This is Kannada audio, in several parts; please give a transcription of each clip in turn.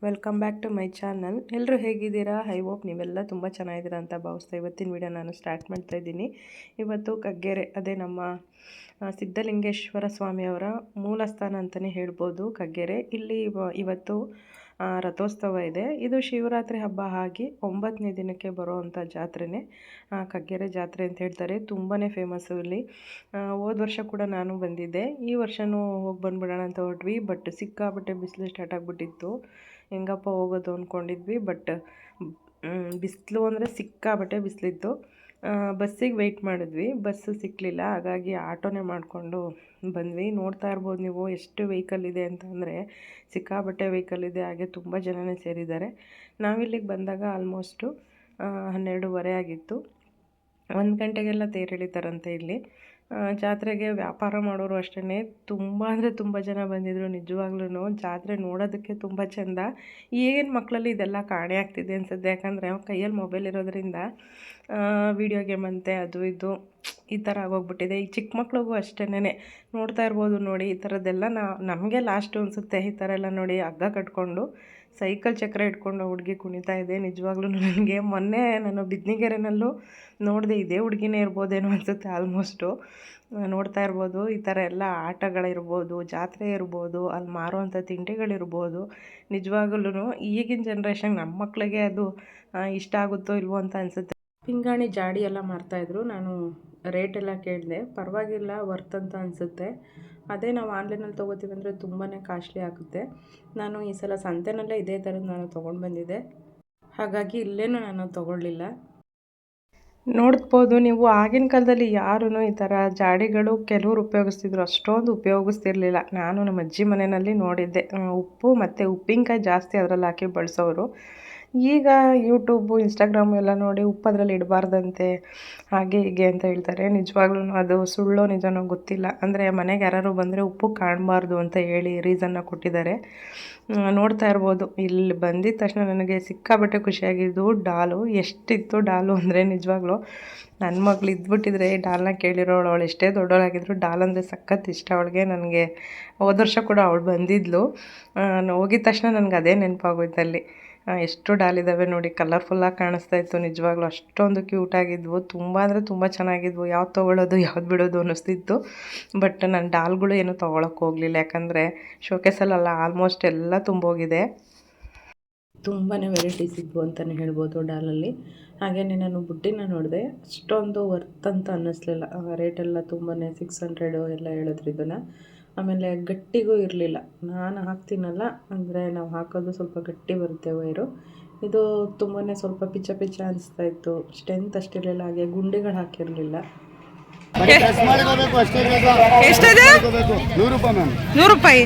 Welcome back to my channel. ಎಲ್ಲರೂ ಹೇಗಿದ್ದೀರಾ? ಐ ಹೋಪ್ ನೀವೆಲ್ಲ ತುಂಬ ಚೆನ್ನಾಗಿದ್ದೀರಾ ಅಂತ ಭಾವಿಸ್ತಾ ಇವತ್ತಿನ ವಿಡಿಯೋ ನಾನು ಸ್ಟಾರ್ಟ್ ಮಾಡ್ತಾ ಇದ್ದೀನಿ. ಇವತ್ತು ಕಗ್ಗೆರೆ, ಅದೇ ನಮ್ಮ ಸಿದ್ಧಲಿಂಗೇಶ್ವರ ಸ್ವಾಮಿಯವರ ಮೂಲ ಸ್ಥಾನ ಅಂತಲೇ ಹೇಳ್ಬೋದು ಕಗ್ಗೆರೆ. ಇಲ್ಲಿ ಇವತ್ತು ರಥೋತ್ಸವ ಇದೆ. ಇದು ಶಿವರಾತ್ರಿ ಹಬ್ಬ ಆಗಿ 9ನೇ ದಿನಕ್ಕೆ ಬರೋವಂಥ ಜಾತ್ರೆನೇ ಕಗ್ಗೆರೆ ಜಾತ್ರೆ ಅಂತ ಹೇಳ್ತಾರೆ. ತುಂಬಾ ಫೇಮಸ್ಸು ಇಲ್ಲಿ. ಹೋದ ವರ್ಷ ಕೂಡ ನಾನು ಬಂದಿದ್ದೆ, ಈ ವರ್ಷವೂ ಹೋಗಿ ಬಂದುಬಿಡೋಣ ಅಂತ ಹೊರಟ್ವಿ. ಬಟ್ ಸಿಕ್ಕಾಪಟ್ಟೆ ಬಿಸಿಲು ಸ್ಟಾರ್ಟ್ ಆಗಿಬಿಟ್ಟಿತ್ತು. ಹೆಂಗಪ್ಪ ಹೋಗೋದು ಅಂದ್ಕೊಂಡಿದ್ವಿ. ಬಟ್ ಬಿಸಿಲು ಅಂದರೆ ಸಿಕ್ಕಾಪಟ್ಟೆ ಬಿಸಿಲಿತ್ತು. ಬಸ್ಸಿಗೆ ವೆಯ್ಟ್ ಮಾಡಿದ್ವಿ, ಬಸ್ಸು ಸಿಕ್ಕಲಿಲ್ಲ. ಹಾಗಾಗಿ ಆಟೋನೇ ಮಾಡಿಕೊಂಡು ಬಂದ್ವಿ. ನೋಡ್ತಾ ಇರ್ಬೋದು ನೀವು ಎಷ್ಟು ವೆಹಿಕಲ್ ಇದೆ ಅಂತಂದರೆ ಸಿಕ್ಕಾಪಟ್ಟೆ ವೆಹಿಕಲ್ ಇದೆ. ಹಾಗೆ ತುಂಬ ಜನನೇ ಸೇರಿದ್ದಾರೆ. ನಾವಿಲ್ಲಿಗೆ ಬಂದಾಗ ಆಲ್ಮೋಸ್ಟು 12:30 ಆಗಿತ್ತು. 1 ಗಂಟೆಗೆಲ್ಲ ತೇರು ಎಳಿತಾರಂತೆ ಇಲ್ಲಿ. ಜಾತ್ರೆಗೆ ವ್ಯಾಪಾರ ಮಾಡೋರು ಅಷ್ಟೇ ತುಂಬ ಅಂದರೆ ತುಂಬ ಜನ ಬಂದಿದ್ದರು. ನಿಜವಾಗ್ಲೂ ಜಾತ್ರೆ ನೋಡೋದಕ್ಕೆ ತುಂಬ ಚೆಂದ. ಈಗಿನ ಮಕ್ಕಳಲ್ಲಿ ಇದೆಲ್ಲ ಕಾಣೆ ಆಗ್ತಿದೆ ಅನ್ಸುತ್ತೆ. ಯಾಕಂದರೆ ಕೈಯಲ್ಲಿ ಮೊಬೈಲ್ ಇರೋದ್ರಿಂದ ವೀಡಿಯೋ ಗೇಮ್ ಅಂತೆ ಅದು ಇದು ಈ ಥರ ಆಗೋಗ್ಬಿಟ್ಟಿದೆ. ಈ ಚಿಕ್ಕ ಮಕ್ಳಿಗೂ ಅಷ್ಟೇನೆ ನೋಡ್ತಾ ಇರ್ಬೋದು ನೋಡಿ. ಈ ಥರದ್ದೆಲ್ಲ ನಮಗೆ ಲಾಸ್ಟು ಅನಿಸುತ್ತೆ. ಈ ಥರ ಎಲ್ಲ ನೋಡಿ ಹಗ್ಗ ಕಟ್ಕೊಂಡು ಸೈಕಲ್ ಚಕ್ರ ಇಟ್ಕೊಂಡು ಹುಡುಗಿ ಕುಣಿತಾ ಇದೆ. ನಿಜವಾಗ್ಲೂ ನನಗೆ ಮೊನ್ನೆ ನಾನು ಬಿದ್ನಿಗೆರೆನಲ್ಲೂ ನೋಡಿದೆ, ಇದೇ ಹುಡುಗಿನೇ ಇರ್ಬೋದೇನೋ ಅನಿಸುತ್ತೆ ಆಲ್ಮೋಸ್ಟು. ನೋಡ್ತಾ ಇರ್ಬೋದು ಈ ಥರ ಎಲ್ಲ ಆಟಗಳಿರ್ಬೋದು, ಜಾತ್ರೆ ಇರ್ಬೋದು, ಅಲ್ಲಿ ಮಾರುವಂಥ ತಿಂಡಿಗಳಿರ್ಬೋದು. ನಿಜವಾಗ್ಲೂ ಈಗಿನ ಜನ್ರೇಷನ್ ನಮ್ಮ ಮಕ್ಕಳಿಗೆ ಅದು ಇಷ್ಟ ಆಗುತ್ತೋ ಇಲ್ವೋ ಅಂತ ಅನಿಸುತ್ತೆ. ಪಿಂಗಾಣಿ ಜಾಡಿ ಎಲ್ಲ ಮಾರ್ತಾಯಿದ್ರು. ನಾನು ರೇಟೆಲ್ಲ ಕೇಳಿದೆ, ಪರವಾಗಿಲ್ಲ, ವರ್ತ್ ಅಂತ ಅನಿಸುತ್ತೆ. ಅದೇ ನಾವು ಆನ್ಲೈನಲ್ಲಿ ತೊಗೋತೀವಿ ಅಂದರೆ ತುಂಬಾ ಕಾಸ್ಟ್ಲಿ ಆಗುತ್ತೆ. ನಾನು ಈ ಸಲ ಸಂತೆನಲ್ಲೇ ಇದೇ ಥರದ್ದು ನಾನು ತೊಗೊಂಡು ಬಂದಿದ್ದೆ. ಹಾಗಾಗಿ ಇಲ್ಲೇನೂ ನಾನು ತೊಗೊಳ್ಳಿಲ್ಲ. ನೋಡ್ಬೋದು ನೀವು, ಆಗಿನ ಕಾಲದಲ್ಲಿ ಯಾರೂ ಈ ಥರ ಜಾಡಿಗಳು ಕೆಲವರು ಉಪಯೋಗಿಸ್ತಿದ್ರು, ಅಷ್ಟೊಂದು ಉಪಯೋಗಿಸ್ತಿರ್ಲಿಲ್ಲ. ನಾನು ನಮ್ಮ ಅಜ್ಜಿ ಮನೆಯಲ್ಲಿ ನೋಡಿದ್ದೆ. ಉಪ್ಪು ಮತ್ತು ಉಪ್ಪಿನಕಾಯಿ ಜಾಸ್ತಿ ಅದರಲ್ಲಿ ಹಾಕಿ ಬಳಸೋರು. ಈಗ ಯೂಟ್ಯೂಬು, ಇನ್ಸ್ಟಾಗ್ರಾಮು ಎಲ್ಲ ನೋಡಿ ಉಪ್ಪು ಅದರಲ್ಲಿ ಇಡಬಾರ್ದಂತೆ, ಹಾಗೆ ಹೀಗೆ ಅಂತ ಹೇಳ್ತಾರೆ. ನಿಜವಾಗ್ಲೂ ಅದು ಸುಳ್ಳೋ ನಿಜನೋ ಗೊತ್ತಿಲ್ಲ. ಅಂದರೆ ಮನೆಗೆ ಯಾರು ಬಂದರೆ ಉಪ್ಪು ಕಾಣಬಾರ್ದು ಅಂತ ಹೇಳಿ ರೀಸನ್ನ ಕೊಟ್ಟಿದ್ದಾರೆ. ನೋಡ್ತಾ ಇರ್ಬೋದು. ಇಲ್ಲಿ ಬಂದಿದ್ದ ತಕ್ಷಣ ನನಗೆ ಸಿಕ್ಕಾಬಟ್ಟೆ ಖುಷಿಯಾಗಿದ್ದು ಡಾಲು. ಎಷ್ಟಿತ್ತು ಡಾಲು ಅಂದರೆ ನಿಜವಾಗ್ಲೂ ನನ್ನ ಮಗಳು ಇದ್ಬಿಟ್ಟಿದ್ರೆ ಡಾಲ್ನ ಕೇಳಿರೋಳು. ಅವಳು ಎಷ್ಟೇ ದೊಡ್ಡವಳಾಗಿದ್ರು ಡಾಲ್ ಅಂದರೆ ಸಖತ್ ಇಷ್ಟ ಅವಳಿಗೆ. ನನಗೆ ಹೋದ ವರ್ಷ ಕೂಡ ಅವಳು ಬಂದಿದ್ಲು. ಹೋಗಿದ ತಕ್ಷಣ ನನಗೆ ಅದೇ ನೆನಪಾಗೋಯ್ತು. ಅಲ್ಲಿ ಎಷ್ಟು ಡಾಲ್ ಇದ್ದಾವೆ ನೋಡಿ, ಕಲರ್ಫುಲ್ಲಾಗಿ ಕಾಣಿಸ್ತಾ ಇತ್ತು. ನಿಜವಾಗ್ಲೂ ಅಷ್ಟೊಂದು ಕ್ಯೂಟಾಗಿದ್ವು. ತುಂಬ ಅಂದರೆ ತುಂಬ ಚೆನ್ನಾಗಿದ್ವು. ಯಾವ್ದು ತೊಗೊಳ್ಳೋದು ಯಾವ್ದು ಬಿಡೋದು ಅನ್ನಿಸ್ತಿತ್ತು. ಬಟ್ ನಾನು ಡಾಲ್ಗಳು ಏನೂ ತೊಗೊಳಕ್ಕೆ ಹೋಗಲಿಲ್ಲ. ಯಾಕಂದರೆ ಶೋಕೇಸಲ್ಲೆಲ್ಲ ಆಲ್ಮೋಸ್ಟ್ ಎಲ್ಲ ತುಂಬೋಗಿದೆ. ತುಂಬಾ ವೆರೈಟೀಸ್ ಇದ್ವು ಅಂತಲೇ ಹೇಳ್ಬೋದು ಡಾಲಲ್ಲಿ. ಹಾಗೆಯೇ ನಾನು ಬುಟ್ಟಿನ ನೋಡಿದೆ, ಅಷ್ಟೊಂದು ವರ್ತ್ ಅಂತ ಅನ್ನಿಸ್ಲಿಲ್ಲ. ರೇಟೆಲ್ಲ ತುಂಬಾ 600 ಎಲ್ಲ ಹೇಳಿದ್ರು ಇದನ್ನು. ಆಮೇಲೆ ಗಟ್ಟಿಗೂ ಇರಲಿಲ್ಲ. ನಾನು ಹಾಕ್ತೀನಲ್ಲ, ಅಂದರೆ ನಾವು ಹಾಕೋದು ಸ್ವಲ್ಪ ಗಟ್ಟಿ ಬರುತ್ತೆ ವೈರು. ಇದು ತುಂಬಾ ಸ್ವಲ್ಪ ಪಿಚ್ಚ ಪಿಚ್ಚ ಅನಿಸ್ತಾ ಇತ್ತು. ಸ್ಟ್ರೆಂತ್ ಅಷ್ಟಿರಲಿಲ್ಲ. ಹಾಗೆ ಗುಂಡಿಗಳು ಹಾಕಿರಲಿಲ್ಲ. ಎಷ್ಟಿದೆ? 100 ರೂಪಾಯಿ ಮ್ಯಾಮ್. 100 ರೂಪಾಯಿ.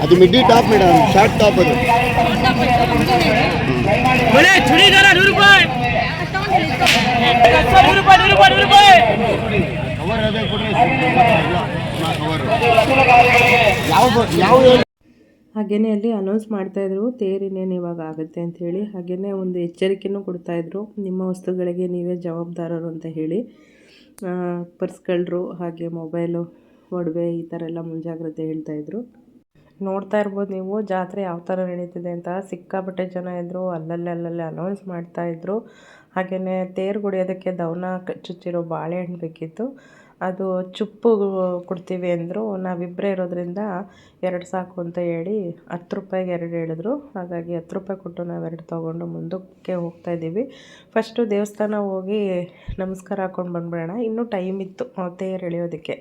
ಅದು ಮಿಡ್ಡಿ ಟಾಪ್ ಮೇಡಮ್, ಶಾರ್ಟ್ ಟಾಪ್ ಅದು. ಚೂಡಿದಾರ 100 ರೂಪಾಯಿ. 100 ರೂಪಾಯಿ 100 ರೂಪಾಯಿ 100 ರೂಪಾಯಿ. ಹಾಗೆಯೇ ಅಲ್ಲಿ ಅನೌನ್ಸ್ ಮಾಡ್ತಾಯಿದ್ರು ತೇರಿನೇನು ಇವಾಗ ಆಗುತ್ತೆ ಅಂಥೇಳಿ. ಹಾಗೆಯೇ ಒಂದು ಎಚ್ಚರಿಕೆನೂ ಕೊಡ್ತಾಯಿದ್ರು, ನಿಮ್ಮ ವಸ್ತುಗಳಿಗೆ ನೀವೇ ಜವಾಬ್ದಾರರು ಅಂತ ಹೇಳಿ. ಪರ್ಸ್ಗಳರು ಹಾಗೆ ಮೊಬೈಲು, ಒಡವೆ ಈ ಥರ ಎಲ್ಲ ಮುಂಜಾಗ್ರತೆ ಹೇಳ್ತಾಯಿದ್ರು. ನೋಡ್ತಾ ಇರ್ಬೋದು ನೀವು ಜಾತ್ರೆ ಯಾವ ಥರ ನಡೀತಿದೆ ಅಂತ. ಸಿಕ್ಕಾಪಟ್ಟೆ ಜನ ಇದ್ದರು. ಅಲ್ಲಲ್ಲಿ ಅನೌನ್ಸ್ ಮಾಡ್ತಾಯಿದ್ರು. ಹಾಗೆಯೇ ತೇರು ಹೊಡೆಯೋದಕ್ಕೆ ದವನ ಚುಚ್ಚಿರೋ ಬಾಳೆಹಣ್ಣು ಬೇಕಿತ್ತು. ಅದು ಚುಪ್ಪು ಕೊಡ್ತೀವಿ ಅಂದರು. ನಾವಿಬ್ಬರೇ ಇರೋದ್ರಿಂದ 2 ಸಾಕು ಅಂತ ಹೇಳಿ 10 ರೂಪಾಯಿಗೆ 2 ಹೇಳಿದ್ರು. ಹಾಗಾಗಿ 10 ರೂಪಾಯಿ ಕೊಟ್ಟು ನಾವು 2 ತೊಗೊಂಡು ಮುಂದಕ್ಕೆ ಹೋಗ್ತಾಯಿದ್ದೀವಿ. ಫಸ್ಟು ದೇವಸ್ಥಾನ ಹೋಗಿ ನಮಸ್ಕಾರ ಹಾಕ್ಕೊಂಡು ಬಂದುಬಿಡೋಣ. ಇನ್ನೂ ಟೈಮ್ ಇತ್ತು ತೇರು ಎಳೆಯೋದಕ್ಕೆ.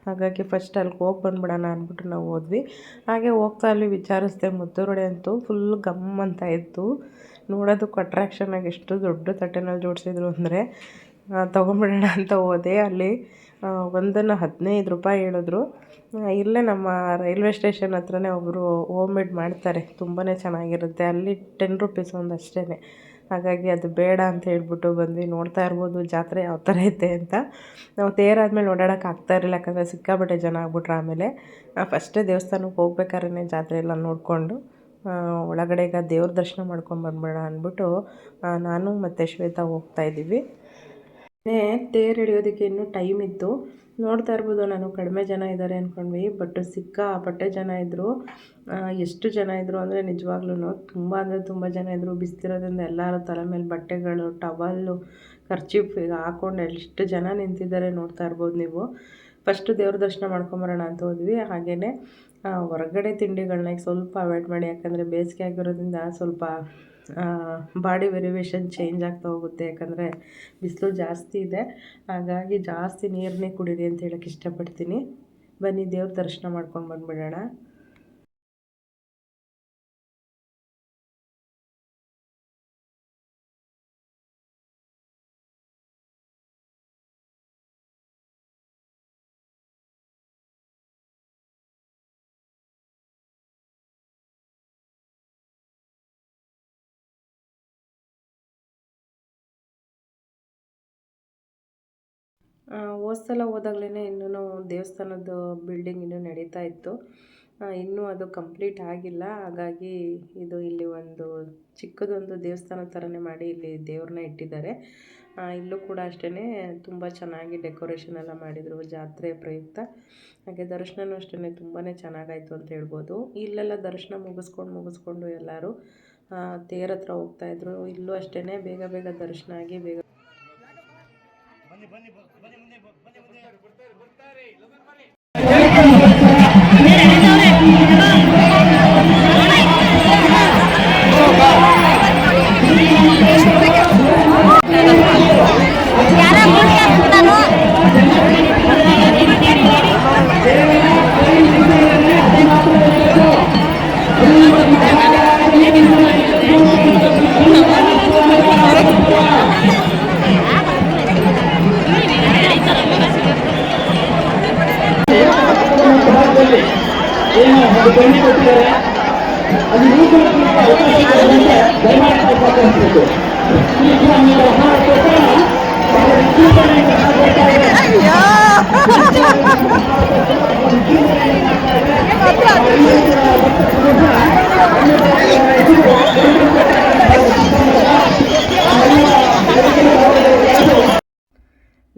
ಹಾಗಾಗಿ ಫಸ್ಟ್ ಅಲ್ಲಿಗೆ ಹೋಗಿ ಬಂದುಬಿಡೋಣ ಅಂದ್ಬಿಟ್ಟು ನಾವು ಹೋದ್ವಿ. ಹಾಗೆ ಹೋಗ್ತಾ ಅಲ್ಲಿ ವಿಚಾರಿಸಿದೆ. ಮುದ್ದೂರೊಡೆ ಅಂತೂ ಫುಲ್ ಗಮ್ ಅಂತ ಇತ್ತು. ನೋಡೋದಕ್ಕೂ ಅಟ್ರಾಕ್ಷನಾಗಿ ಎಷ್ಟು ದೊಡ್ಡ ತಟ್ಟೆನಲ್ಲಿ ಜೋಡಿಸಿದ್ರು ಅಂದರೆ ತೊಗೊಂಬಿಡೋಣ ಅಂತ ಹೋದೆ. ಅಲ್ಲಿ ಒಂದನ್ನು 15 ರೂಪಾಯಿ ಹೇಳಿದ್ರು. ಇಲ್ಲೇ ನಮ್ಮ ರೈಲ್ವೆ ಸ್ಟೇಷನ್ ಹತ್ರನೇ ಒಬ್ಬರು ಹೋಮ್ ಮೇಡ್ ಮಾಡ್ತಾರೆ, ತುಂಬಾ ಚೆನ್ನಾಗಿರುತ್ತೆ. ಅಲ್ಲಿ 10 ರೂಪೀಸ್ ಒಂದು ಅಷ್ಟೇ. ಹಾಗಾಗಿ ಅದು ಬೇಡ ಅಂತ ಹೇಳ್ಬಿಟ್ಟು ಬಂದ್ವಿ. ನೋಡ್ತಾ ಇರ್ಬೋದು ಜಾತ್ರೆ ಯಾವ ಥರ ಐತೆ ಅಂತ. ನಾವು ತೇರಾದ್ಮೇಲೆ ಓಡಾಡೋಕೆ ಆಗ್ತಾ ಇರಲಿಲ್ಲ, ಯಾಕಂದರೆ ಸಿಕ್ಕಾಪಟ್ಟೆ ಜನ ಆಗ್ಬಿಟ್ರು. ಆಮೇಲೆ ಫಸ್ಟೇ ದೇವಸ್ಥಾನಕ್ಕೆ ಹೋಗ್ಬೇಕಾದ್ರೆ ಜಾತ್ರೆ ಎಲ್ಲ ನೋಡಿಕೊಂಡು ಒಳಗಡೆ ಈಗ ದೇವ್ರ ದರ್ಶನ ಮಾಡ್ಕೊಂಡು ಬಂದ್ಬೇಡ ಅಂದ್ಬಿಟ್ಟು ನಾನು ಮತ್ತು ಶ್ವೇತಾ ಹೋಗ್ತಾಯಿದ್ದೀವಿ. ತೇರು ಎಳೆಯೋದಕ್ಕೆ ಇನ್ನೂ ಟೈಮ್ ಇತ್ತು. ನೋಡ್ತಾ ಇರ್ಬೋದು, ನಾನು ಕಡಿಮೆ ಜನ ಇದ್ದಾರೆ ಅಂದ್ಕೊಂಡ್ವಿ, ಬಟ್ ಸಿಕ್ಕಾಪಟ್ಟೆ ಜನ ಇದ್ದರು. ಎಷ್ಟು ಜನ ಇದ್ದರು ಅಂದರೆ ನಿಜವಾಗ್ಲೂ ತುಂಬ ಅಂದರೆ ತುಂಬ ಜನ ಇದ್ದರು. ಬಿಸ್ತಿರೋದ್ರಿಂದ ಎಲ್ಲರ ತಲೆ ಮೇಲೆ ಬಟ್ಟೆಗಳು, ಟವಲ್ಲು, ಕರ್ಚೀಫ್ ಈಗ ಹಾಕ್ಕೊಂಡು ಎಷ್ಟು ಜನ ನಿಂತಿದ್ದಾರೆ ನೋಡ್ತಾ ಇರ್ಬೋದು ನೀವು. ಫಸ್ಟು ದೇವ್ರ ದರ್ಶನ ಮಾಡ್ಕೊಂಬರೋಣ ಅಂತ ಹೋದ್ವಿ. ಹಾಗೆಯೇ ಹೊರಗಡೆ ತಿಂಡಿಗಳನ್ನ ಈಗ ಸ್ವಲ್ಪ ಅವಾಯ್ಡ್ ಮಾಡಿ, ಯಾಕಂದರೆ ಬೇಸಿಗೆ ಆಗಿರೋದ್ರಿಂದ ಸ್ವಲ್ಪ ಬಾಡಿ ವೆರಿವೇಷನ್ ಚೇಂಜ್ ಆಗ್ತಾ ಹೋಗುತ್ತೆ. ಯಾಕಂದರೆ ಬಿಸಿಲು ಜಾಸ್ತಿ ಇದೆ, ಹಾಗಾಗಿ ಜಾಸ್ತಿ ನೀರನ್ನೇ ಕುಡೀರಿ ಅಂತ ಹೇಳೋಕ್ಕೆ ಇಷ್ಟಪಡ್ತೀನಿ. ಬನ್ನಿ ದೇವ್ರ ದರ್ಶನ ಮಾಡ್ಕೊಂಡು ಬಂದುಬಿಡೋಣ. ಹೋದ ಸಲ ಹೋದಾಗಲೇ ಇನ್ನೂ ದೇವಸ್ಥಾನದ ಬಿಲ್ಡಿಂಗ್ ಇನ್ನೂ ನಡೀತಾ ಇತ್ತು. ಇನ್ನೂ ಅದು ಕಂಪ್ಲೀಟ್ ಆಗಿಲ್ಲ. ಹಾಗಾಗಿ ಇದು ಇಲ್ಲಿ ಒಂದು ಚಿಕ್ಕದೊಂದು ದೇವಸ್ಥಾನ ಥರನೇ ಮಾಡಿ ಇಲ್ಲಿ ದೇವ್ರನ್ನ ಇಟ್ಟಿದ್ದಾರೆ. ಇಲ್ಲೂ ಕೂಡ ಅಷ್ಟೇ ತುಂಬ ಚೆನ್ನಾಗಿ ಡೆಕೋರೇಷನ್ ಎಲ್ಲ ಮಾಡಿದರು ಜಾತ್ರೆ ಪ್ರಯುಕ್ತ. ಹಾಗೆ ದರ್ಶನವೂ ಅಷ್ಟೇ ತುಂಬಾ ಚೆನ್ನಾಗಾಯಿತು ಅಂತ ಹೇಳ್ಬೋದು. ಇಲ್ಲೆಲ್ಲ ದರ್ಶನ ಮುಗಿಸ್ಕೊಂಡು ಎಲ್ಲರೂ ತೇರ ಹತ್ರ ಹೋಗ್ತಾಯಿದ್ರು. ಇಲ್ಲೂ ಅಷ್ಟೇ ಬೇಗ ಬೇಗ ದರ್ಶನ ಆಗಿ ಬೇಗ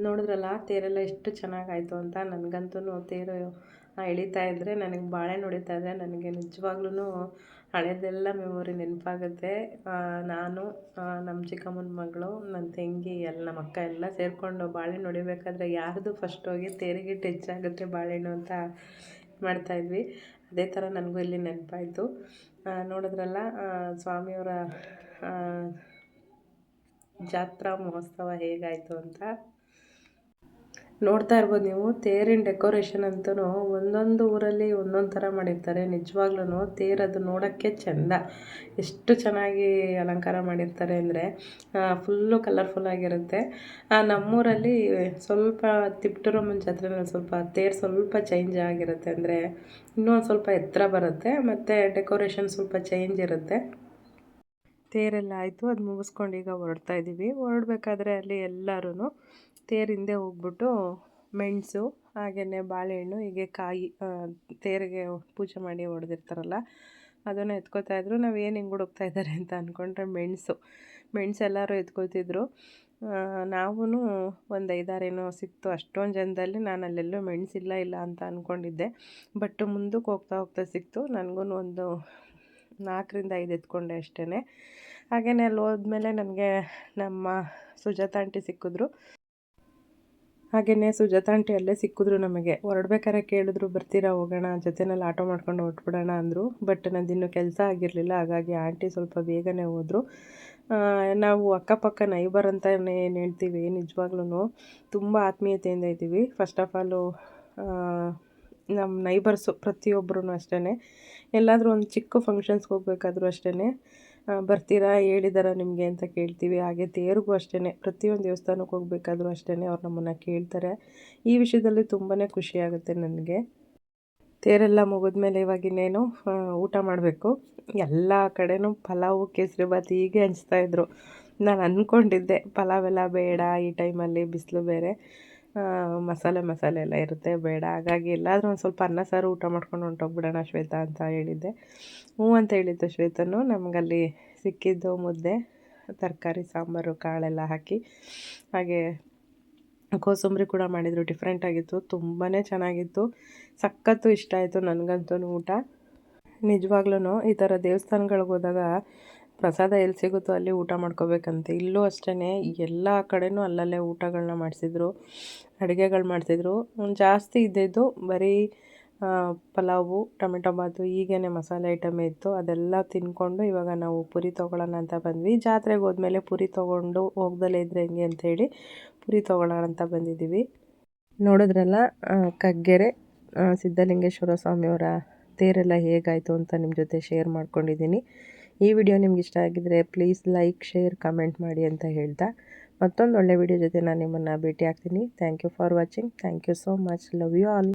ನೋಡಿದ್ರಲ್ಲ ತೇರೆಲ್ಲ ಎಷ್ಟು ಚೆನ್ನಾಗಾಯಿತು ಅಂತ. ನನಗಂತೂ ತೇರು ಎಳಿತಾ ಇದ್ದರೆ, ನನಗೆ ಬಾಳೆಹಣ್ಣು ಹೊಡಿತಾ ಇದ್ದರೆ ನನಗೆ ನಿಜವಾಗ್ಲೂ ಹಳೆಯದೆಲ್ಲ ಮೆಮೊರಿ ನೆನಪಾಗುತ್ತೆ. ನಾನು, ನಮ್ಮ ಚಿಕ್ಕಮ್ಮನ ಮಗಳು, ನನ್ನ ತಂಗಿ ಎಲ್ಲ ನಮ್ಮ ಅಕ್ಕ ಎಲ್ಲ ಸೇರಿಕೊಂಡು ಬಾಳೆಹಣ್ಣು ಹೊಡಿಬೇಕಾದ್ರೆ ಯಾರ್ದು ಫಸ್ಟ್ ಹೋಗಿ ತೇರಿಗೆ ಟಚ್ ಆಗುತ್ತೆ ಬಾಳೆಹಣ್ಣು ಅಂತ ಮಾಡ್ತಾಯಿದ್ವಿ. ಅದೇ ಥರ ನನಗೂ ಇಲ್ಲಿ ನೆನಪಾಯಿತು. ನೋಡಿದ್ರಲ್ಲ ಸ್ವಾಮಿಯವರ ಜಾತ್ರಾ ಮಹೋತ್ಸವ ಹೇಗಾಯಿತು ಅಂತ. ನೋಡ್ತಾ ಇರ್ಬೋದು ನೀವು, ತೇರಿನ ಡೆಕೋರೇಷನ್ ಅಂತೂ ಒಂದೊಂದು ಊರಲ್ಲಿ ಒಂದೊಂದು ಥರ ಮಾಡಿರ್ತಾರೆ. ನಿಜವಾಗ್ಲೂ ತೇರದು ನೋಡೋಕ್ಕೆ ಚೆಂದ, ಎಷ್ಟು ಚೆನ್ನಾಗಿ ಅಲಂಕಾರ ಮಾಡಿರ್ತಾರೆ ಅಂದರೆ ಫುಲ್ಲು ಕಲರ್ಫುಲ್ಲಾಗಿರುತ್ತೆ. ನಮ್ಮೂರಲ್ಲಿ ಸ್ವಲ್ಪ ತಿಪ್ಟೂರಮ್ಮನ ಜಾತ್ರೆಯಲ್ಲಿ ಸ್ವಲ್ಪ ತೇರು ಸ್ವಲ್ಪ ಚೇಂಜ್ ಆಗಿರುತ್ತೆ. ಅಂದರೆ ಇನ್ನೂ ಒಂದು ಸ್ವಲ್ಪ ಎತ್ತರ ಬರುತ್ತೆ, ಮತ್ತು ಡೆಕೋರೇಷನ್ ಸ್ವಲ್ಪ ಚೇಂಜ್ ಇರುತ್ತೆ. ತೇರೆಲ್ಲ ಆಯಿತು, ಅದು ಮುಗಿಸ್ಕೊಂಡು ಈಗ ಹೊರಡ್ತಾ ಇದ್ದೀವಿ. ಹೊರಡ್ಬೇಕಾದ್ರೆ ಅಲ್ಲಿ ಎಲ್ಲರೂ ತೇರು ಹಿಂದೆ ಹೋಗ್ಬಿಟ್ಟು ಮೆಣಸು ಹಾಗೆಯೇ ಬಾಳೆಹಣ್ಣು ಹೀಗೆ ಕಾಯಿ ತೇರಿಗೆ ಪೂಜೆ ಮಾಡಿ ಹೊಡೆದಿರ್ತಾರಲ್ಲ ಅದನ್ನು ಎತ್ಕೋತಾಯಿದ್ರು. ನಾವು ಏನು ಹಿಂಗೆ ಹುಡುಕ್ತಾ ಇದ್ದಾರೆ ಅಂತ ಅಂದ್ಕೊಂಡ್ರೆ ಮೆಣಸು ಎಲ್ಲರೂ ಎತ್ಕೋತಿದ್ರು. ನಾವೂ ಒಂದು 5-6 ಏನೋ ಸಿಕ್ತು. ಅಷ್ಟೊಂದು ಜನದಲ್ಲಿ ನಾನು ಅಲ್ಲೆಲ್ಲೂ ಮೆಣಸಿಲ್ಲ ಅಂತ ಅಂದ್ಕೊಂಡಿದ್ದೆ. ಬಟ್ ಮುಂದಕ್ಕೆ ಹೋಗ್ತಾ ಸಿಕ್ತು. ನನಗೂ ಒಂದು 4-5 ಎತ್ಕೊಂಡೆ ಅಷ್ಟೇ. ಹಾಗೆಯೇ ಅಲ್ಲಿ ಹೋದ್ಮೇಲೆ ನನಗೆ ನಮ್ಮ ಸುಜಾತ ಆಂಟಿ ಸಿಕ್ಕಿದ್ರು. ಸುಜಾತ ಆಂಟಿ ಅಲ್ಲೇ ಸಿಕ್ಕಿದ್ರು ನಮಗೆ. ಹೊರಡ್ಬೇಕಾದ್ರೆ ಕೇಳಿದ್ರು, ಬರ್ತೀರಾ ಹೋಗೋಣ ಜೊತೆನಲ್ಲಿ ಆಟೋ ಮಾಡ್ಕೊಂಡು ಹೊರಟ್ಬಿಡೋಣ ಅಂದರು. ಬಟ್ ನಂದಿನ್ನೂ ಕೆಲಸ ಆಗಿರಲಿಲ್ಲ, ಹಾಗಾಗಿ ಆಂಟಿ ಸ್ವಲ್ಪ ಬೇಗನೆ ಹೋದರು. ನಾವು ಅಕ್ಕಪಕ್ಕ ನೈಬರ್ ಅಂತಲೇ ಏನು ಹೇಳ್ತೀವಿ, ನಿಜವಾಗ್ಲೂ ತುಂಬ ಆತ್ಮೀಯತೆಯಿಂದ ಇದ್ದೀವಿ. ಫಸ್ಟ್ ಆಫ್ ಆಲು ನಮ್ಮ ನೈಬರ್ಸು ಪ್ರತಿಯೊಬ್ಬರೂ ಅಷ್ಟೇ. ಎಲ್ಲಾದರೂ ಒಂದು ಚಿಕ್ಕ ಫಂಕ್ಷನ್ಸ್ಗೆ ಹೋಗ್ಬೇಕಾದ್ರೂ ಅಷ್ಟೇ, ಬರ್ತೀರಾ ಹೇಳಿದಾರ ನಿಮಗೆ ಅಂತ ಕೇಳ್ತೀವಿ. ಹಾಗೆ ತೇರಿಗೂ ಅಷ್ಟೇ, ಪ್ರತಿಯೊಂದು ದೇವಸ್ಥಾನಕ್ಕೆ ಹೋಗ್ಬೇಕಾದ್ರೂ ಅಷ್ಟೇ ಅವ್ರು ನಮ್ಮನ್ನು ಕೇಳ್ತಾರೆ. ಈ ವಿಷಯದಲ್ಲಿ ತುಂಬಾ ಖುಷಿಯಾಗುತ್ತೆ ನನಗೆ. ತೇರೆಲ್ಲ ಮುಗಿದ್ಮೇಲೆ ಇವಾಗಿನ್ನೇನು ಊಟ ಮಾಡಬೇಕು. ಎಲ್ಲ ಕಡೆನೂ ಪಲಾವು, ಕೇಸರಿಬಾತ್ ಹೀಗೆ ಹಂಚ್ತಾಯಿದ್ರು. ನಾನು ಅಂದ್ಕೊಂಡಿದ್ದೆ ಪಲಾವೆಲ್ಲ ಬೇಡ, ಈ ಟೈಮಲ್ಲಿ ಬಿಸಿಲು ಬೇರೆ, ಮಸಾಲೆ ಎಲ್ಲ ಇರುತ್ತೆ, ಬೇಡ. ಹಾಗಾಗಿ ಎಲ್ಲಾದರೂ ಒಂದು ಸ್ವಲ್ಪ ಅನ್ನ ಸಾರು ಊಟ ಮಾಡ್ಕೊಂಡು ಹೊಂಟೋಗ್ಬಿಡೋಣ ಶ್ವೇತಾ ಅಂತ ಹೇಳಿದ್ದೆ. ಹ್ಞೂ ಅಂತ ಹೇಳಿದ್ದು ಶ್ವೇತನು. ನಮಗಲ್ಲಿ ಸಿಕ್ಕಿದ್ದು ಮುದ್ದೆ, ತರಕಾರಿ, ಸಾಂಬಾರು, ಕಾಳೆಲ್ಲ ಹಾಕಿ, ಹಾಗೆ ಕೋಸಂಬರಿ ಕೂಡ ಮಾಡಿದರು, ಡಿಫ್ರೆಂಟ್ ಆಗಿತ್ತು, ತುಂಬಾ ಚೆನ್ನಾಗಿತ್ತು, ಸಖತ್ತು ಇಷ್ಟ ಆಯಿತು ನನಗಂತೂ ಊಟ. ನಿಜವಾಗ್ಲೂ ಈ ಥರ ದೇವಸ್ಥಾನಗಳಿಗೆ ಹೋದಾಗ ಪ್ರಸಾದ ಎಲ್ಲಿ ಸಿಗುತ್ತೋ ಅಲ್ಲಿ ಊಟ ಮಾಡ್ಕೋಬೇಕಂತೆ. ಇಲ್ಲೂ ಅಷ್ಟೇ ಎಲ್ಲ ಕಡೆನೂ ಅಲ್ಲಲ್ಲೇ ಊಟಗಳನ್ನ ಮಾಡಿಸಿದ್ರು, ಅಡುಗೆಗಳು ಮಾಡಿಸಿದ್ರು. ಜಾಸ್ತಿ ಇದ್ದಿದ್ದು ಬರೀ ಪಲಾವು, ಟೊಮೆಟೊ ಬಾತು, ಹೀಗೇ ಮಸಾಲೆ ಐಟಮೇ ಇತ್ತು. ಅದೆಲ್ಲ ತಿಂದ್ಕೊಂಡು ಇವಾಗ ನಾವು ಪುರಿ ತೊಗೊಳ್ಳೋಣ ಅಂತ ಬಂದ್ವಿ. ಜಾತ್ರೆಗೆ ಹೋದ್ಮೇಲೆ ಪುರಿ ತೊಗೊಂಡು ಹೋಗ್ದಲೇ ಇದ್ರೆ ಹೆಂಗೆ ಅಂಥೇಳಿ ಪುರಿ ತೊಗೊಳ್ಳೋಣ ಅಂತ ಬಂದಿದ್ದೀವಿ. ನೋಡಿದ್ರಲ್ಲ ಕಗ್ಗೆರೆ ಸಿದ್ಧಲಿಂಗೇಶ್ವರ ಸ್ವಾಮಿಯವರ ತೇರೆಲ್ಲ ಹೇಗಾಯಿತು ಅಂತ ನಿಮ್ಮ ಜೊತೆ ಶೇರ್ ಮಾಡ್ಕೊಂಡಿದ್ದೀನಿ. ಈ ವಿಡಿಯೋ ನಿಮ್ಗೆ ಇಷ್ಟ ಆಗಿದ್ರೆ ಪ್ಲೀಸ್ ಲೈಕ್, ಶೇರ್, ಕಮೆಂಟ್ ಮಾಡಿ ಅಂತ ಹೇಳ್ತಾ ಮತ್ತೊಂದು ಒಳ್ಳೆ ವಿಡಿಯೋ ಜೊತೆ ನಾನು ನಿಮ್ಮನ್ನು ಭೇಟಿ ಆಗ್ತೀನಿ. Thank you for watching. Thank you so much. Love you all.